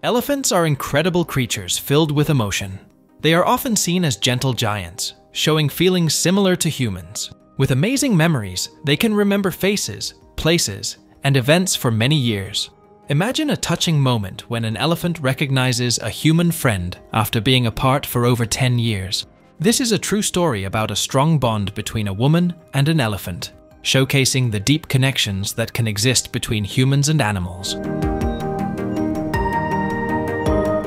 Elephants are incredible creatures filled with emotion. They are often seen as gentle giants, showing feelings similar to humans. With amazing memories, they can remember faces, places, and events for many years. Imagine a touching moment when an elephant recognizes a human friend after being apart for over 10 years. This is a true story about a strong bond between a woman and an elephant, showcasing the deep connections that can exist between humans and animals.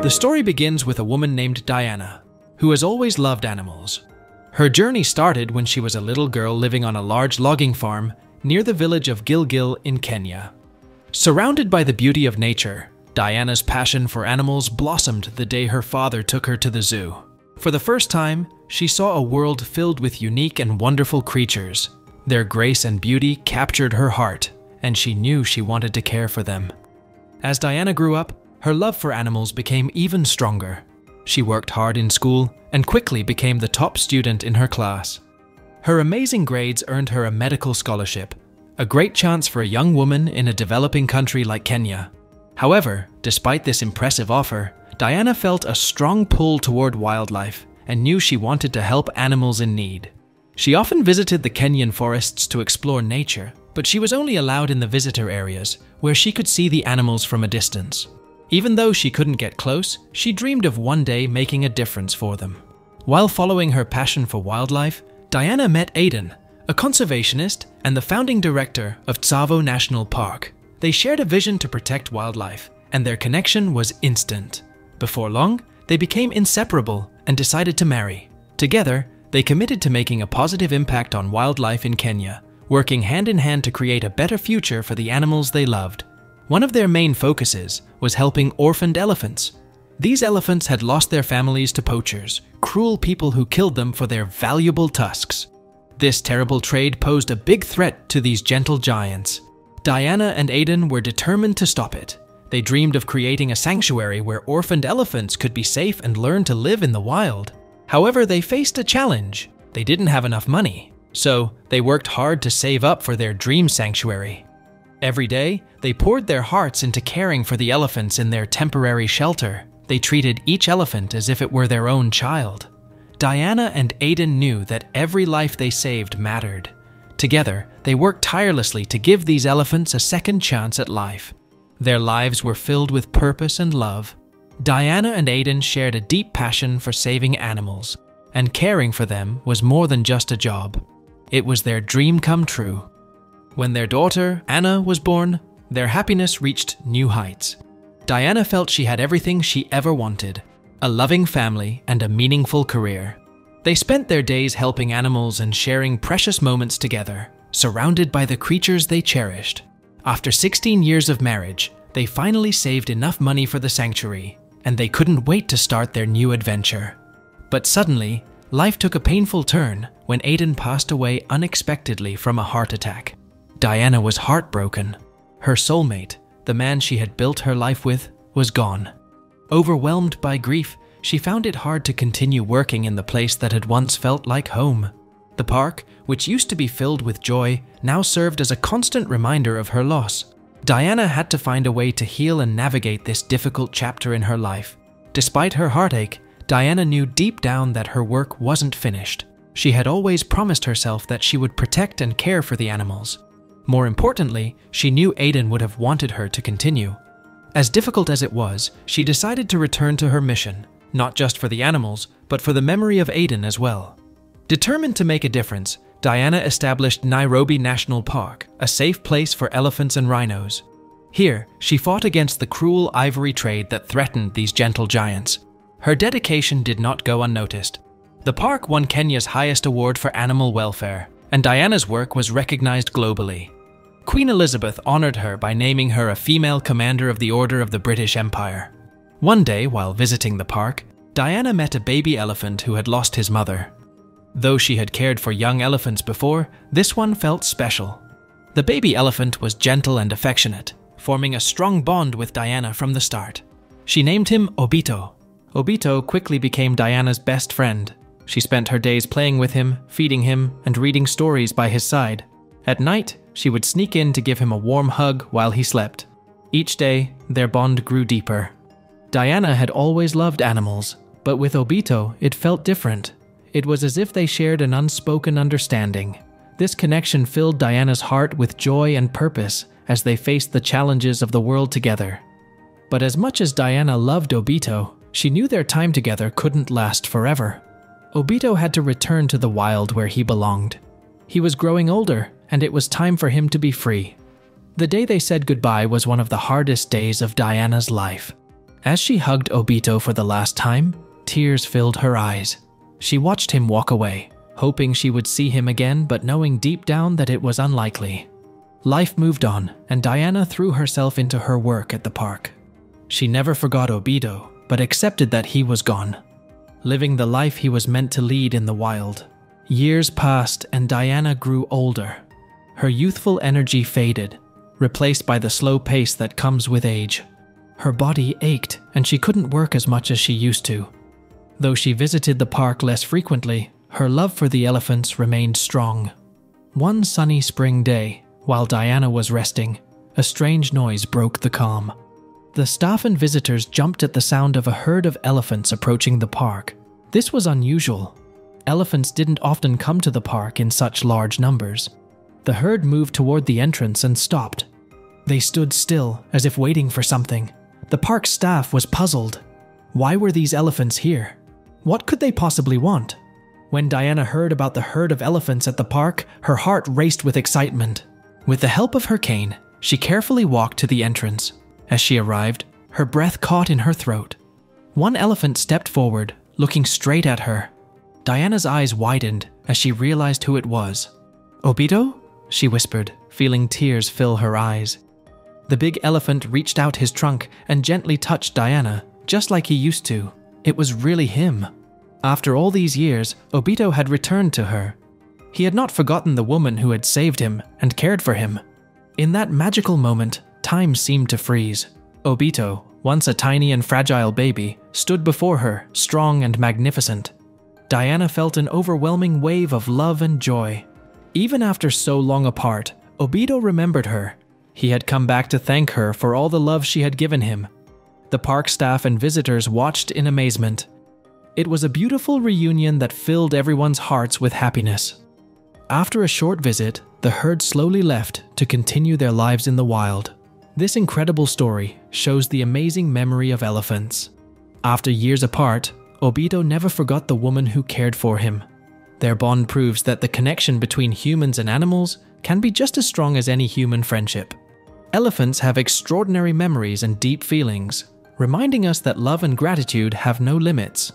The story begins with a woman named Diana, who has always loved animals. Her journey started when she was a little girl living on a large logging farm near the village of Gilgil in Kenya. Surrounded by the beauty of nature, Diana's passion for animals blossomed the day her father took her to the zoo. For the first time, she saw a world filled with unique and wonderful creatures. Their grace and beauty captured her heart, and she knew she wanted to care for them. As Diana grew up, her love for animals became even stronger. She worked hard in school and quickly became the top student in her class. Her amazing grades earned her a medical scholarship, a great chance for a young woman in a developing country like Kenya. However, despite this impressive offer, Diana felt a strong pull toward wildlife and knew she wanted to help animals in need. She often visited the Kenyan forests to explore nature, but she was only allowed in the visitor areas, where she could see the animals from a distance. Even though she couldn't get close, she dreamed of one day making a difference for them. While following her passion for wildlife, Diana met Aiden, a conservationist and the founding director of Tsavo National Park. They shared a vision to protect wildlife, and their connection was instant. Before long, they became inseparable and decided to marry. Together, they committed to making a positive impact on wildlife in Kenya, working hand in hand to create a better future for the animals they loved. One of their main focuses was helping orphaned elephants. These elephants had lost their families to poachers, cruel people who killed them for their valuable tusks. This terrible trade posed a big threat to these gentle giants. Diana and Aiden were determined to stop it. They dreamed of creating a sanctuary where orphaned elephants could be safe and learn to live in the wild. However, they faced a challenge. They didn't have enough money, so they worked hard to save up for their dream sanctuary. Every day, they poured their hearts into caring for the elephants in their temporary shelter. They treated each elephant as if it were their own child. Diana and Aiden knew that every life they saved mattered. Together, they worked tirelessly to give these elephants a second chance at life. Their lives were filled with purpose and love. Diana and Aiden shared a deep passion for saving animals, and caring for them was more than just a job. It was their dream come true. When their daughter, Anna, was born, their happiness reached new heights. Diana felt she had everything she ever wanted: a loving family and a meaningful career. They spent their days helping animals and sharing precious moments together, surrounded by the creatures they cherished. After 16 years of marriage, they finally saved enough money for the sanctuary, and they couldn't wait to start their new adventure. But suddenly, life took a painful turn when Aiden passed away unexpectedly from a heart attack. Diana was heartbroken. Her soulmate, the man she had built her life with, was gone. Overwhelmed by grief, she found it hard to continue working in the place that had once felt like home. The park, which used to be filled with joy, now served as a constant reminder of her loss. Diana had to find a way to heal and navigate this difficult chapter in her life. Despite her heartache, Diana knew deep down that her work wasn't finished. She had always promised herself that she would protect and care for the animals. More importantly, she knew Aiden would have wanted her to continue. As difficult as it was, she decided to return to her mission, not just for the animals, but for the memory of Aiden as well. Determined to make a difference, Diana established Nairobi National Park, a safe place for elephants and rhinos. Here, she fought against the cruel ivory trade that threatened these gentle giants. Her dedication did not go unnoticed. The park won Kenya's highest award for animal welfare, and Diana's work was recognized globally. Queen Elizabeth honored her by naming her a female commander of the Order of the British Empire. One day, while visiting the park, Diana met a baby elephant who had lost his mother. Though she had cared for young elephants before, this one felt special. The baby elephant was gentle and affectionate, forming a strong bond with Diana from the start. She named him Obito. Obito quickly became Diana's best friend. She spent her days playing with him, feeding him, and reading stories by his side. At night, she would sneak in to give him a warm hug while he slept. Each day, their bond grew deeper. Diana had always loved animals, but with Obito, it felt different. It was as if they shared an unspoken understanding. This connection filled Diana's heart with joy and purpose as they faced the challenges of the world together. But as much as Diana loved Obito, she knew their time together couldn't last forever. Obito had to return to the wild where he belonged. He was growing older, and it was time for him to be free. The day they said goodbye was one of the hardest days of Diana's life. As she hugged Obito for the last time, tears filled her eyes. She watched him walk away, hoping she would see him again, but knowing deep down that it was unlikely. Life moved on, and Diana threw herself into her work at the park. She never forgot Obito, but accepted that he was gone, living the life he was meant to lead in the wild. Years passed, and Diana grew older. Her youthful energy faded, replaced by the slow pace that comes with age. Her body ached, and she couldn't work as much as she used to. Though she visited the park less frequently, her love for the elephants remained strong. One sunny spring day, while Diana was resting, a strange noise broke the calm. The staff and visitors jumped at the sound of a herd of elephants approaching the park. This was unusual. Elephants didn't often come to the park in such large numbers. The herd moved toward the entrance and stopped. They stood still, as if waiting for something. The park staff was puzzled. Why were these elephants here? What could they possibly want? When Diana heard about the herd of elephants at the park, her heart raced with excitement. With the help of her cane, she carefully walked to the entrance. As she arrived, her breath caught in her throat. One elephant stepped forward, looking straight at her. Diana's eyes widened as she realized who it was. "Obito?" she whispered, feeling tears fill her eyes. The big elephant reached out his trunk and gently touched Diana, just like he used to. It was really him. After all these years, Obito had returned to her. He had not forgotten the woman who had saved him and cared for him. In that magical moment, time seemed to freeze. Obito, once a tiny and fragile baby, stood before her, strong and magnificent. Diana felt an overwhelming wave of love and joy. Even after so long apart, Obito remembered her. He had come back to thank her for all the love she had given him. The park staff and visitors watched in amazement. It was a beautiful reunion that filled everyone's hearts with happiness. After a short visit, the herd slowly left to continue their lives in the wild. This incredible story shows the amazing memory of elephants. After years apart, Obito never forgot the woman who cared for him. Their bond proves that the connection between humans and animals can be just as strong as any human friendship. Elephants have extraordinary memories and deep feelings, reminding us that love and gratitude have no limits.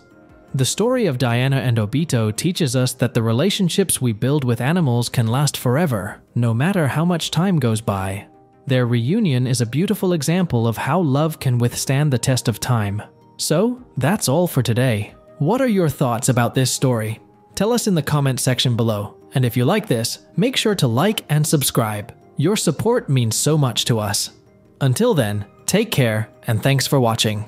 The story of Diana and Obito teaches us that the relationships we build with animals can last forever, no matter how much time goes by. Their reunion is a beautiful example of how love can withstand the test of time. So, that's all for today. What are your thoughts about this story? Tell us in the comment section below, and if you like this, make sure to like and subscribe. Your support means so much to us. Until then, take care, and thanks for watching.